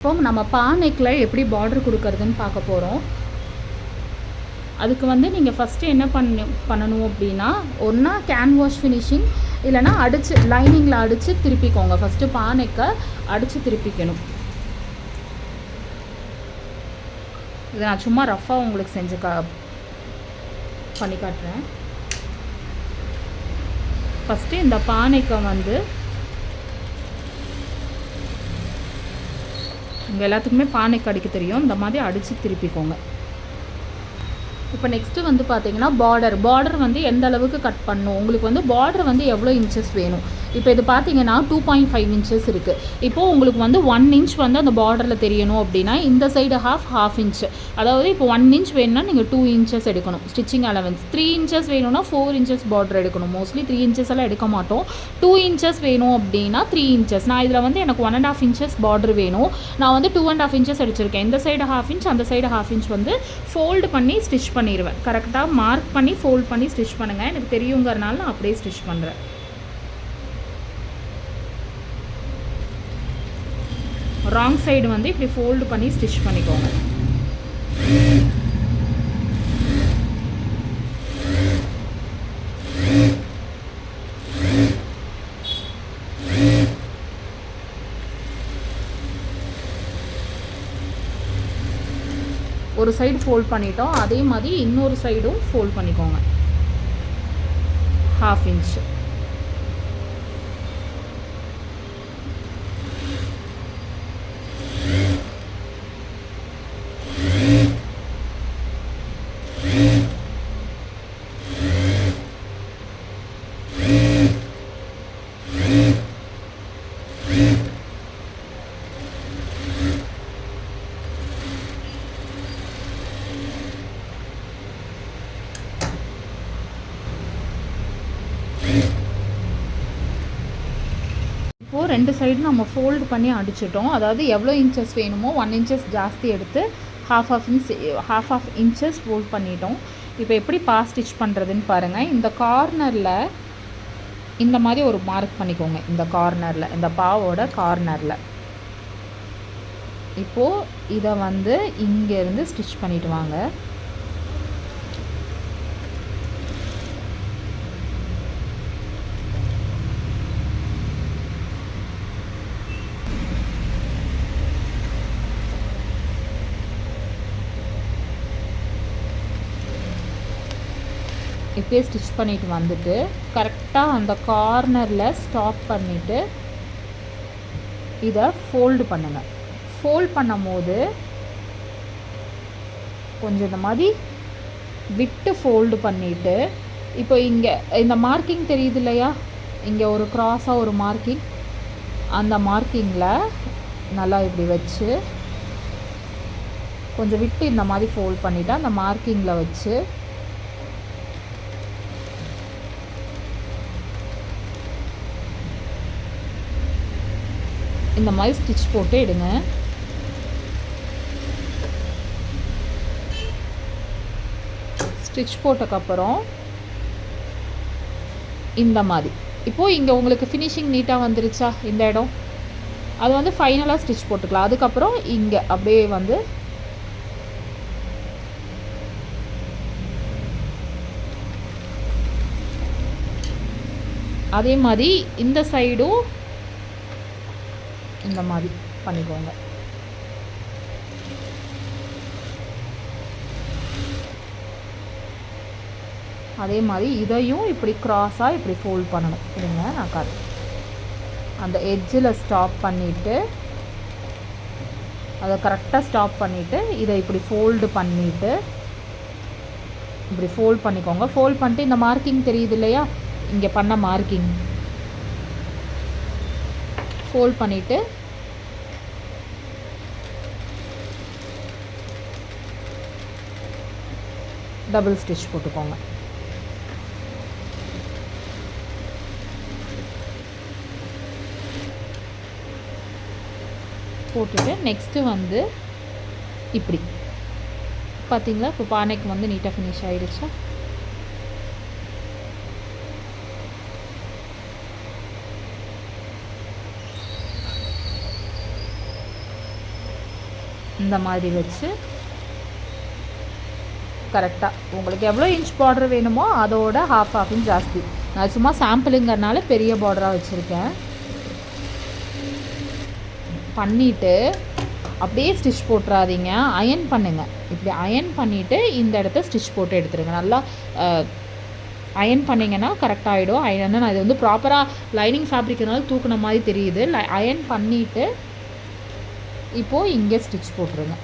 இப்போ நம்ம பானைக்கில் எப்படி பார்டர் கொடுக்கறதுன்னு பார்க்க போகிறோம். அதுக்கு வந்து நீங்கள் ஃபஸ்ட்டு என்ன பண்ணணும் அப்படின்னா, ஒன்றா கேன்வாஷ் ஃபினிஷிங் இல்லைனா அடித்து லைனிங்கில் அடித்து திருப்பிக்கோங்க. ஃபஸ்ட்டு பானைக்கை அடித்து திருப்பிக்கணும். இதை நான் சும்மா ரஃப்பாக உங்களுக்கு செஞ்சு பண்ணி காட்டுறேன். ஃபஸ்ட்டு இந்த பானைக்கை வந்து உங்கள் எல்லாத்துக்குமே பானைக்கு அடிக்க தெரியும். இந்த மாதிரி அடித்து திருப்பிக்கோங்க. இப்போ நெக்ஸ்ட்டு வந்து பார்த்தீங்கன்னா பார்டர் வந்து எந்த அளவுக்கு கட் பண்ணணும், உங்களுக்கு வந்து பார்டர் வந்து எவ்வளோ இன்ச்சஸ் வேணும். இப்போ இது பார்த்தீங்கன்னா 2.5 இன்ச்சஸ் இருக்குது. இப்போது உங்களுக்கு வந்து 1 இன்ச் வந்து அந்த பார்டரில் தெரியணும் அப்படின்னா இந்த சைடு ஹாஃப் இன்ச், அதாவது இப்போ 1 இன்ச் வேணும்னா நீங்கள் 2 இன்ச்சஸ் எடுக்கணும். ஸ்டிச்சிங் அலவன்ஸ் 3 இன்ச்சஸ் வேணும்னா 4 இன்ச்சஸ் பார்டர் எடுக்கணும். மோஸ்ட்லி 3 இன்ச்சஸ் எல்லாம் எடுக்க மாட்டோம். 2 இன்ச்சஸ் வேணும் அப்படின்னா 3 இன்ச்சஸ். நான் இதில் வந்து எனக்கு 1.5 இன்ச்சஸ் பார்டர் வேணும். நான் வந்து 2.5 இன்ச்சஸ் அடிச்சிருக்கேன். இந்த சைடு ½ இன்ச், அந்த சைடு ½ இன்ச் வந்து ஃபோல்டு பண்ணி ஸ்டிச் பண்ணிடுவேன். கரெக்டாக மார்க் பண்ணி ஃபோல்ட் பண்ணி ஸ்டிச் பண்ணுங்கள். எனக்கு தெரியுங்கிறனால நான் அப்படியே ஸ்டிச் பண்ணுறேன். ராங் சைடு வந்து இப்படி ஃபோல்டு பண்ணி ஸ்டிச் பண்ணிக்கோங்க. ஒரு சைடு ஃபோல்ட் பண்ணிட்டோம். அதே மாதிரி இன்னொரு சைடும் ஃபோல்ட் பண்ணிக்கோங்க. ½ இன்ச். இப்போது 2 சைடு நம்ம ஃபோல்டு பண்ணி அடிச்சிட்டோம். அதாவது எவ்வளோ இன்ச்சஸ் வேணுமோ 1 இன்ச்சஸ் ஜாஸ்தி எடுத்து ½ இன்ச்சஸ் ஃபோல்ட் பண்ணிட்டோம். இப்போ எப்படி ஸ்டிச் பண்ணுறதுன்னு பாருங்கள். இந்த கார்னரில் இந்த மாதிரி ஒரு மார்க் பண்ணிக்கோங்க. இந்த கார்னரில், இந்த பாவோட கார்னரில். இப்போது இதை வந்து இங்கேருந்து ஸ்டிச் பண்ணிவிட்டு வாங்க. இப்படியே ஸ்டிச் பண்ணிட்டு வந்துட்டு கரெக்டாக அந்த கார்னரில் ஸ்டாப் பண்ணிவிட்டு இதை ஃபோல்டு பண்ணுங்கள். ஃபோல்ட் பண்ணும் போது கொஞ்சம் இந்த மாதிரி விட்டு ஃபோல்டு பண்ணிவிட்டு, இப்போ இங்கே இந்த மார்க்கிங் தெரியுது இல்லையா, இங்கே ஒரு க்ராஸாக ஒரு மார்க்கிங், அந்த மார்க்கிங்கில் நல்லா இப்படி வச்சு கொஞ்சம் விட்டு இந்த மாதிரி ஃபோல்ட் பண்ணிவிட்டு அந்த மார்க்கிங்கில் வச்சு இந்த மாதிரி ஸ்டிச் போட்டு எடுங்க. ஸ்டிச் போட்டதுக்கப்புறம் இந்த மாதிரி இப்போது இங்கே உங்களுக்கு ஃபினிஷிங் நீட்டாக வந்துருச்சா இந்த இடம், அது வந்து ஃபைனலாக ஸ்டிச் போட்டுக்கலாம். அதுக்கப்புறம் இங்கே அப்படியே வந்து அதே மாதிரி இந்த சைடும் இந்த மாதிரி பண்ணிக்கோங்க. அதே மாதிரி இதையும் இப்படி க்ராஸாக இப்படி ஃபோல்ட் பண்ணணும். இருங்க நான் காட்டுறேன். அந்த எட்ஜில் ஸ்டாப் பண்ணிவிட்டு அதை கரெக்டாக ஸ்டாப் பண்ணிவிட்டு இதை இப்படி ஃபோல்டு பண்ணிவிட்டு இப்படி ஃபோல்ட் பண்ணிக்கோங்க. ஃபோல்ட் பண்ணிட்டு இந்த மார்க்கிங் தெரியுது இல்லையா, இங்கே பண்ண மார்க்கிங் ஃபோல்ட் பண்ணிவிட்டு டபுள் ஸ்டிச் போட்டுக்கோங்க. போட்டுட்டு நெக்ஸ்ட்டு வந்து இப்படி பார்த்தீங்களா, இப்போ பானைக்கு வந்து நீட்டாக ஃபினிஷ் ஆகிடுச்சா. இந்த மாதிரி வச்சு கரெக்டாக உங்களுக்கு எவ்வளோ இன்ச் பார்டர் வேணுமோ அதோட ஹாஃப் இன்ச் ஜாஸ்தி. நான் சும்மா சாம்பிளுங்கிறனால பெரிய பார்டராக வச்சுருக்கேன். பண்ணிவிட்டு அப்படியே ஸ்டிச் போட்டுறாதீங்க, அயன் பண்ணுங்கள். இப்படி அயன் பண்ணிவிட்டு இந்த இடத்த ஸ்டிச் போட்டு எடுத்துருங்க. நல்லா அயன் பண்ணிங்கன்னா கரெக்டாகிடும். அயன் நான் இது வந்து ப்ராப்பராக லைனிங் ஃபேப்ரிக்னால தூக்குன மாதிரி தெரியுது. அயன் பண்ணிவிட்டு இப்போது இங்கே ஸ்டிச் போட்டுருங்க.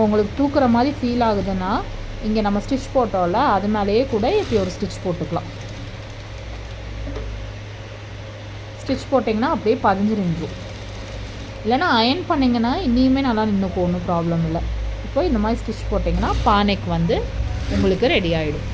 உங்களுக்கு தூக்குற மாதிரி ஃபீல் ஆகுதுன்னா இங்கே நம்ம ஸ்டிச் போட்டோம்ல அது மேலேயே கூட இப்படி ஒரு ஸ்டிச் போட்டுக்கலாம். ஸ்டிச் போட்டிங்கன்னா அப்படியே பதிஞ்சு நின்றும். இல்லைனா அயன் பண்ணிங்கன்னா இன்னியுமே நல்லா நின்றுக்கும், ஒன்றும் ப்ராப்ளம் இல்லை. இப்போ இந்த மாதிரி ஸ்டிச் போட்டிங்கன்னா பானைக்கு வந்து உங்களுக்கு ரெடி ஆகிடும்.